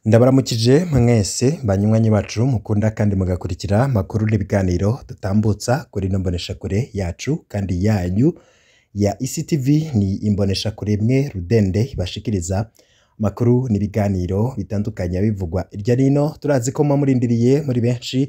Ndabaramukije mwese banywanyi bacu mukunda kandi mugakurikira amakuru n'ibiganiro dutambutsa kuri ino mboneshakure yacu kandi yanyu ya ICTV. Ni imboneshakure imwe rudende ibashikiriza amakuru n'ibiganiro bitandukanye bivugwa irya nino. Turazi ko murindiriye muri benshi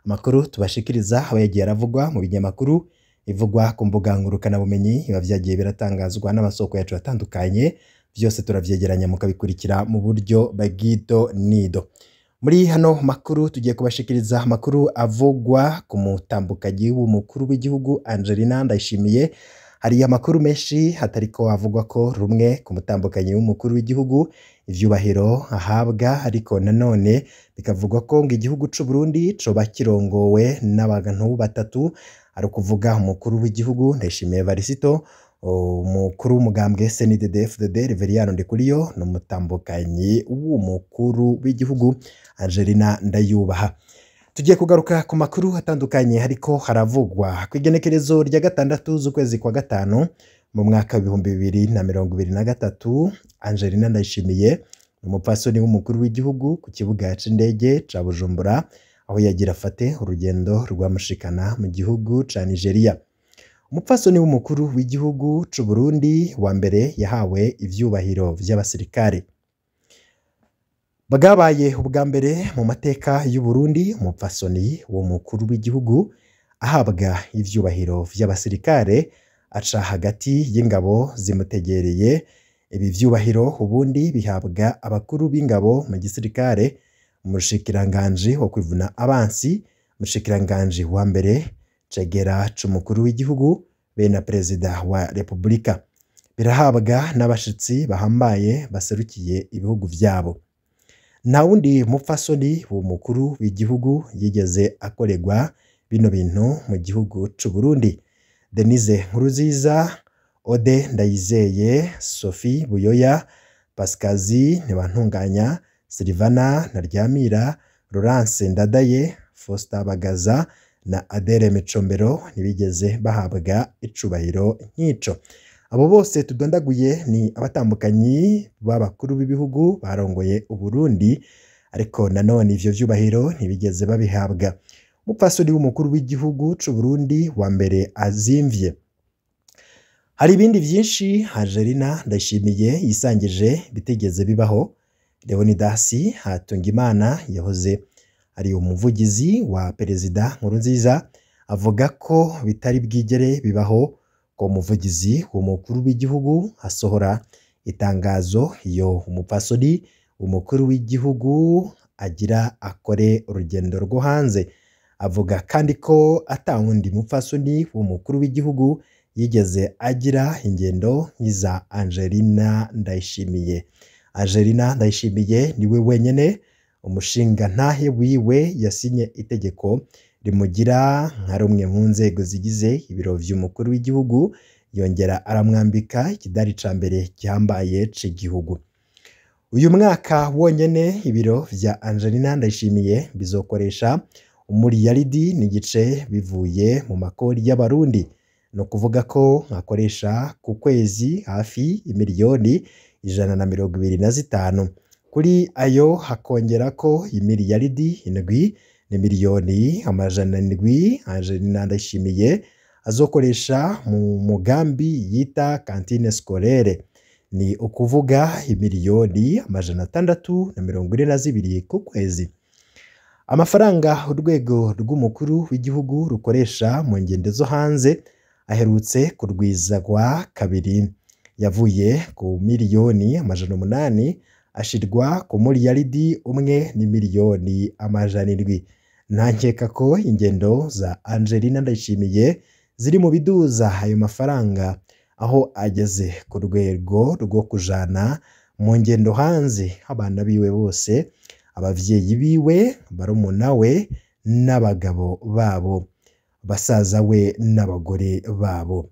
amakuru tubashikiriza aba yagiye aravugwa mu binyamakuru, ivugwa ku mbuga ngurukana bumenyi, biba vyagiye biratangazwa n'amasoko yacu atandukanye. Vyose turavyegeranya mukabikurikira mu buryo bagito nido. Muri hano makuru tugiye kubashikiriza amakuru avugwa ku mutambukanyi w'umukuru w'igihugu Angelina Ndayishimiye. Hari amakuru menshi hatariko avugwa ko rumwe ku mutambukanyi w'umukuru w'igihugu ivyubahiro ahabwa, ariko nanone bikavugwa ko ngo igihugu c'u Burundi coba kirongowe n'abantu batatu, ari kuvuga umukuru w'igihugu Ndayishimiye Varisito, umukuru w'umugambwe CNDD-FDD Reveriyano Ndikuriyo, n'umutambukanyi w'umukuru w'igihugu Angelina Ndayubaha. Tugiye kugaruka ku makuru atandukanye hariko haravugwa kw'igenekerezo rya 6 z'ukwezi kwa gatanu mu mwaka wa 2023. Angelina Ndayishimiye umupfasoni w'umukuru w'igihugu ku kibuga c'indege ca Bujumbura, aho yagira afate urugendo rwamushikana mu gihugu ca Nigeria. Umupfasoni w'umukuru w'igihugu c'u Burundi wa mbere yahawe ivyubahiro vy'abasirikare. Bagabaye ubwa mbere mu mateka y'u Burundi umupfasoni w'umukuru w'igihugu ahabwa ivyubahiro vy'abasirikare, aca hagati y'ingabo zimutegereye. Ibi vyubahiro ubundi bihabwa abakuru b'ingabo mu gisirikare, umushikiranganji wo kwivuna abansi, umushikiranganji wa mbere, cegera c'umukuru w'igihugu be na perezida wa Republika. Birahabwa n'abashitsi bahambaye baserukiye ibihugu vyabo. Nta wundi mupfasoni w'umukuru w'igihugu yigeze akoregwa bino bintu mu gihugu c'u Burundi. Denise Nkurunziza, Ode Ndayizeye, Sophie Buyoya, Pasikazi Ntibantunganya, Silvana Ntaryamira, Laurence Ndadaye, Faustin Bagaza na Adele Micombero ntibigeze bahabwa icubahiro nk'ico. Abo bose tudondaguye ni abatambukanyi b'abakuru b'ibihugu barongoye Uburundi, ariko nanone ivyo vyubahiro ntibigeze babihabwa. Umupfasoni w'umukuru w'igihugu c'u Burundi wa mbere azimvye. Hari ibindi vyinshi Angelina Ndayishimiye yisangije bitigeze bibaho. Leonidas Hatungimana yahoze ari umuvugizi wa perezida Nkurunziza avuga ko bitari bwigere bibaho ko umuvugizi w'umukuru w'igihugu asohora itangazo iyo umupfasoni umukuru w'igihugu agira akore urugendo rwo hanze. Avuga kandi ko atawundi mupfasoni w'umukuru w'igihugu yigeze agira ingendo nk'iza Angelina Ndayishimiye. Angelina Ndayishimiye niwe wenyene umushinga ntahe wiwe yasinye itegeko rimugira nka rumwe mu nzego zigize ibiro vy'umukuru w'igihugu, yongera aramwambika ikidari ca mbere gihambaye c'igihugu. Uyu mwaka wonyene ibiro vya Angelina Ndayishimiye bizokoresha umuriyaridi n'igice bivuye mu makori y'abarundi. No kuvuga ko akoresha ku kwezi hafi imiliyoni 125. Kuri ayo hakongera ko imiliyaridi 7 n'imiliyoni 700 Angelina Ndayishimiye azokoresha mu mugambi yita kantine scolaire. Ni ukuvuga imiliyoni 642 ku kwezi. Amafaranga urwego rw'umukuru w'igihugu rukoresha mu ngendo zo hanze aherutse kurwizagwa kabiri, yavuye ku miliyoni 800 ashirwa ku miliyaridi 1 n'imiliyoni 700. Ntankeka ko ingendo za Angelina Ndayishimiye ziri mu biduza ayo mafaranga, aho ageze ku rwego rwo kujana mu ngendo hanze abana biwe bose, abavyeyi biwe, barumuna we n'abagabo babo, basaza we n'abagore babo.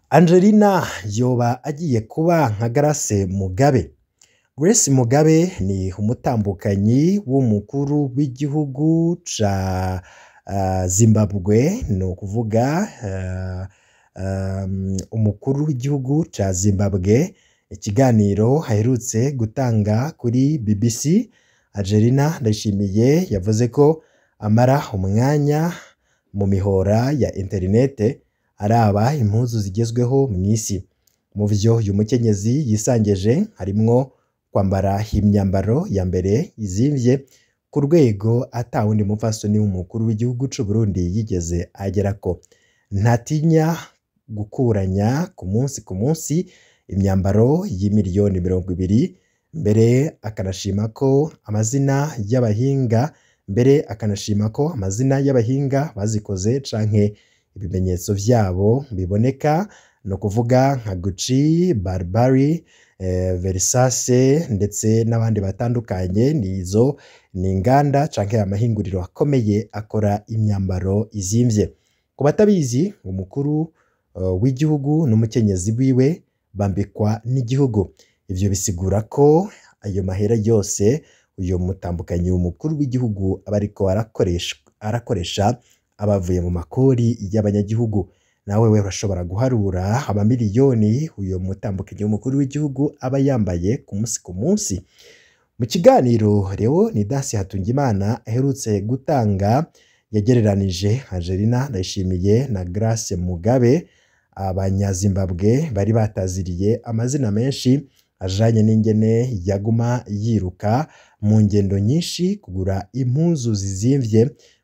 Angelina yoba agiye kuba nka Grace Mugabe. Grace Mugabe ni umutambukanyi w'umukuru w'igihugu ca Zimbabwe, no kuvuga umukuru w'igihugu ca Zimbabwe ikiganiro aherutse gutanga kuri BBC, Angelina Ndayishimiye yavuze ko amara umwanya mu mihora ya interinete araba impuzu zigezweho mu isi. Mu vyo uyu mukenyezi yisangeje harimwo kwambara imyambaro ya mbere izimvye ku rwego ata wundi mupfasoni w'umukuru w'igihugu c'u Burundi yigeze agerako. Ntatinya gukuranya ku munsi imyambaro y'imiliyoni 20, mbere akanashima ko amazina y'abahinga bazikoze canke ibimenyetso vyabo biboneka, no kuvuga nka Gucci, Burberry, Versace ndetse n'abandi batandukanye. Nizo ni inganda canke amahinguriro akomeye akora imyambaro izimvye. Ku batabizi, umukuru w'igihugu n'umukenyezi wiwe bambikwa n'igihugu. Ivyo bisigura ko ayo mahera yose uyo mutambukanyi w'umukuru w'igihugu aba ariko arakoresha abavuye mu makori y'abanyagihugu. Nawe urashobora guharura amamiliyoni uyo mutambukanyi w'umukuru w'igihugu aba yambaye ku munsi. Mu kiganiro Leonidas Hatungimana aherutse gutanga, yagereranije Angelina Ndayishimiye na Grace Mugabe, abanyazimbabwe bari bataziriye amazina menshi ajanye n'ingene yaguma yiruka mu ngendo nyinshi kugura impuzu zizimvye,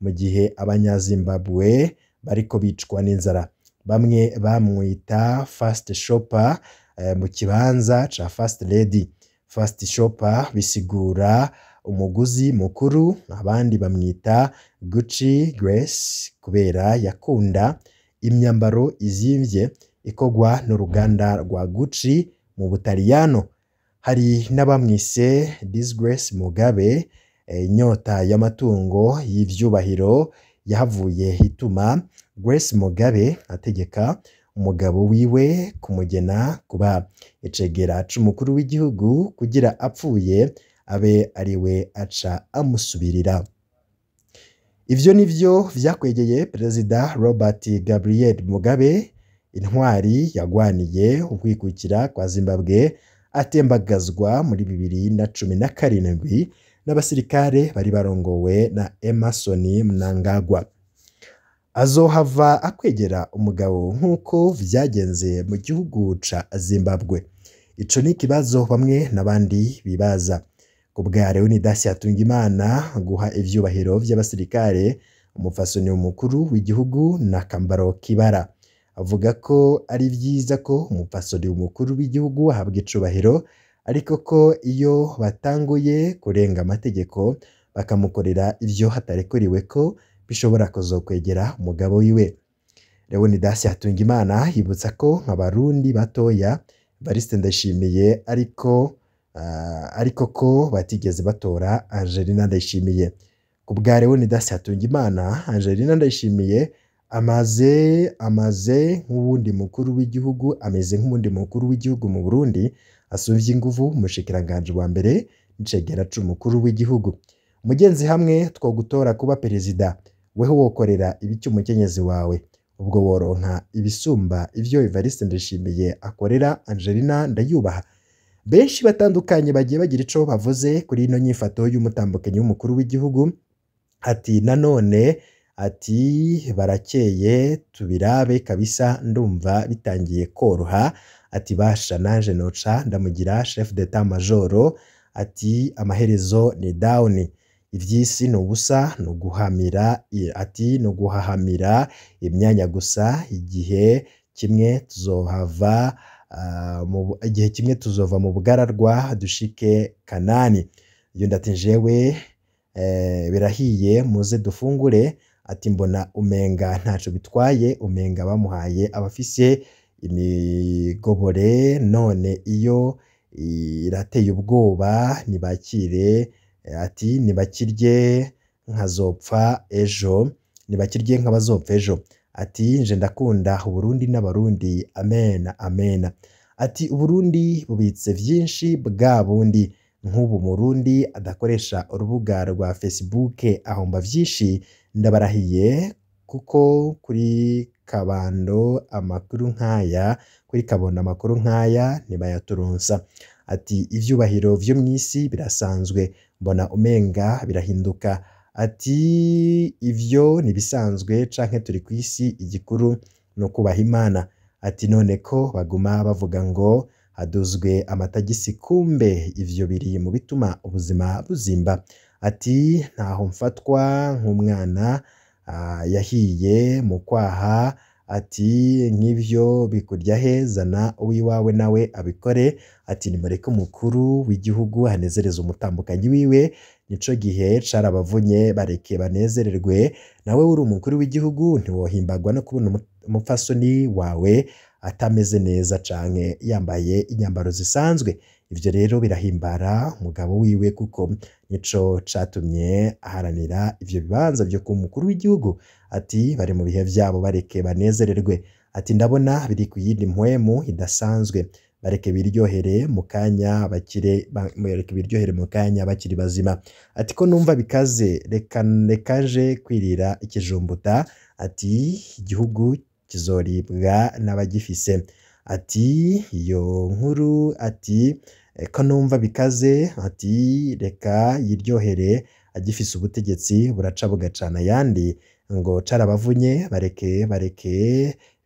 mu gihe abanyazimbabwe bariko bicwa n'inzara. Bamwe bamwita fast shopper mu kibanza ca first lady. Fast shopper bisigura umuguzi mukuru, abandi bamwita Gucci Grace kubera yakunda imyambaro izimvye ikogwa n'uruganda rwa Gucci mu Butaliyano. Hari n'abamwise Disgrace Mugabe, inyota y'amatungo y'ivyubahiro yahavuye hituma Grace Mugabe ategeka umugabo wiwe kumugena kuba icegera c'umukuru w'igihugu kugira apfuye abe ariwe aca amusubirira. Ivyo nivyo vyakwegeye Perezida Robert Gabriel Mugabe, intwari yagwaniye ukwikukira kwa Zimbabwe, atembagazwa muri 2017 n'abasirikare bari barongowe na Emmerson Mnangagwa. Azohava akwegera umugabo nk'uko vyagenze mu gihugu ca Zimbabwe? Ico ni ikibazo bamwe n'abandi bibaza. Ku bwa Leonidas Hatungimana, guha ivyubahiro vy'abasirikare umupfasoni w'umukuru w'igihugu n'akambaro kibara. Avuga ko ari vyiza ko umupfasoni w'umukuru w'igihugu ahabwa icubahiro, ariko ko iyo batanguye kurenga amategeko bakamukorera ivyo hatarekuriwe ko bishobora kuzokwegera umugabo wiwe. Leonidas Hatungimana yibutsa ko nk'abarundi batoya Evariste Ndayishimiye ariko ko batigeze batora Angelina Ndayishimiye. Ku bwa Leonidas Hatungimana, Angelina Ndayishimiye ameze nk'uwundi mukuru w'igihugu mu Burundi, asuvye inguvu umushikiranganje wa mbere n'icegera c'umukuru w'igihugu. Mugenzi hamwe two gutora kuba perezida, weho wokorera ibiki umukenyezi wawe? Ubwo woronka ibisumba ivyo Evariste Ndayishimiye akorera Angelina Ndayubaha? Benshi batandukanye bagiye bagira ico bavuze kuri ino nyifato y'umutambukanyi w'umukuru w'igihugu. Ati nanone, ati barakeye tubirabe kabisa, ndumva bitangiye koroha. Ati basha nanje noca ndamugira chef d'état major. Ati amaherezo ni down, ivyisi nubusa nuguhamira. Ati nuguhahamira imyanya gusa, igihe kimwe tuzova mu bugararwa dushike Kanani. Iyo ndati jewe birahiye muze dufungure. Ati mbona umenga ntaco bitwaye, umenga bamuhaye abafise imigobore, none iyo irateye ubwoba nibakire. Ati nibakirye nkazopfa ejo, nibakirye nk'abazopfa ejo. Ati nje ndakunda Uburundi n'abarundi, amena amena. Ati Uburundi bubitse vyinshi bwa bundi, nk'ubu Murundi adakoresha urubuga rwa Facebook ahomba vyinshi. Ndabarahiye kuko kuri kabando amakuru nk'aya kuri kabondo amakuru nk'aya ntibayaturonsa. Ati ivyubahiro vyo mw'isi birasanzwe mbona umenga birahinduka. Ati ivyo nibisanzwe canke turi kw'isi igikuru no kubaha Imana. Ati none ko baguma bavuga ngo haduzwe amatagisi kumbe ivyo biri mu bituma ubuzima buzimba. Ati ntaho mfatwa nk'umwana yahiye mu kwaha. Ati nk'ivyo bikurya he zana uwiwawe nawe abikore. Ati nimureke umukuru w'igihugu hanezereza umutambukanyi wiwe nico gihe carabavunye bareke banezererwe. Nawe uri umukuru w'igihugu ntiwohimbagwa no kubona umupfasoni wawe atameze neza canke yambaye inyambaro zisanzwe. Ivyo rero birahimbara umugabo wiwe kuko nico catumye aharanira ivyo bibanza vyo kuba umukuru w'igihugu. Ati bari mu bihe vyabo bareke banezererwe. Ati ndabona biri ku yindi mpwemu idasanzwe bareke biryohere mu kanya bakiri bazima. Ati ko numva bikaze reka nje kwirira ikijumbuta. Ati igihugu kizoribwa n'abagifise. Ati iyo nkuru ati ko numva bikaze. Ati reka yiryohere agifise ubutegetsi buraca bugacana ayandi ngo carabavunye bareke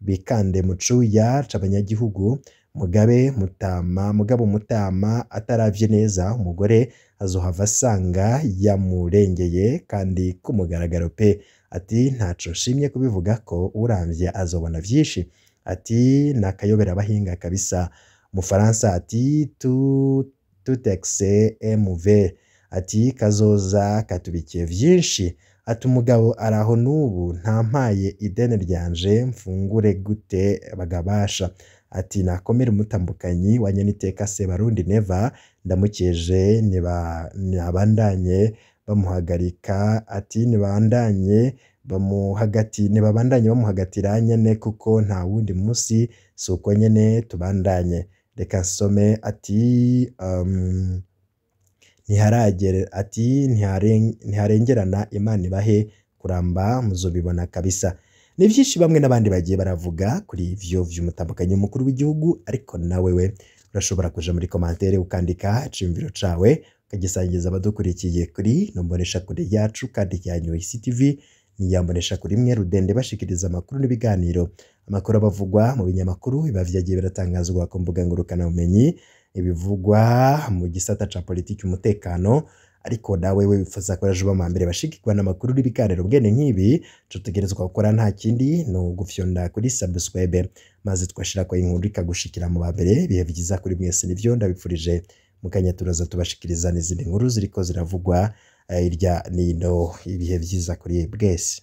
bikande mu cuya c'abanyagihugu. Mugabo mutama ataravye neza umugore azohava asanga yamurengeye kandi kumugaragaro pe. Ati ntaco nshimye kubivuga ko uramvye azobona vyinshi. Ati nakayobera abahinga kabisa. Mufaransa ati tout excès est mauvais. Ati kazoza katubikiye vyinshi. Ati umugabo araho n'ubu ntampaye ideni ryanje mfungure gute bagabasha. Ati nakomere umutambukanyi wa Nyeniteka Sebarundi Neva ndamukeje nibabandanye bamuhagarika. Ati nibabandanye bamuhagatira nyene kuko nta wundi musi suko nyene tubandanye. Reka nsome. Ati ntiharengerana Imana ibahe kuramba muzobibona kabisa. Ni vyinshi bamwe n'abandi bagiye baravuga kuri ivyo vy'umutambukanyi w'umukuru w'igihugu, ariko nawewe urashobora kuja muri commentaire ukandika iciyumviro cawe ukagisangiza abadukurikiye kuri nombonesha kure yacu kandi yanyu ICTV. Niyambonesha kuri imwe rudende bashikiriza amakuru n'ibiganiro. Amakuru abavugwa mu binyamakuru biba vyagiye biratangazwa ku mbuga ngurukana bumenyi, ibivugwa mu gisata ca politiki umutekano. Ariko nawe wifuza ko yaje bamambere bashikirwa n'amakuru n'ibiganiro bwene nk'ibi, co tugerezwa gukora nta kindi no gufyonda kuri subscribe maze twashira ko inkuru ikagushikira mu bambere. Bihe vyiza kuri mwese nivyo ndabipfurije. Mukanya turaza tubashikiriza n'izindi nkuru ziriko ziravugwa irya nino. Ibihe vyiza kuri bwese.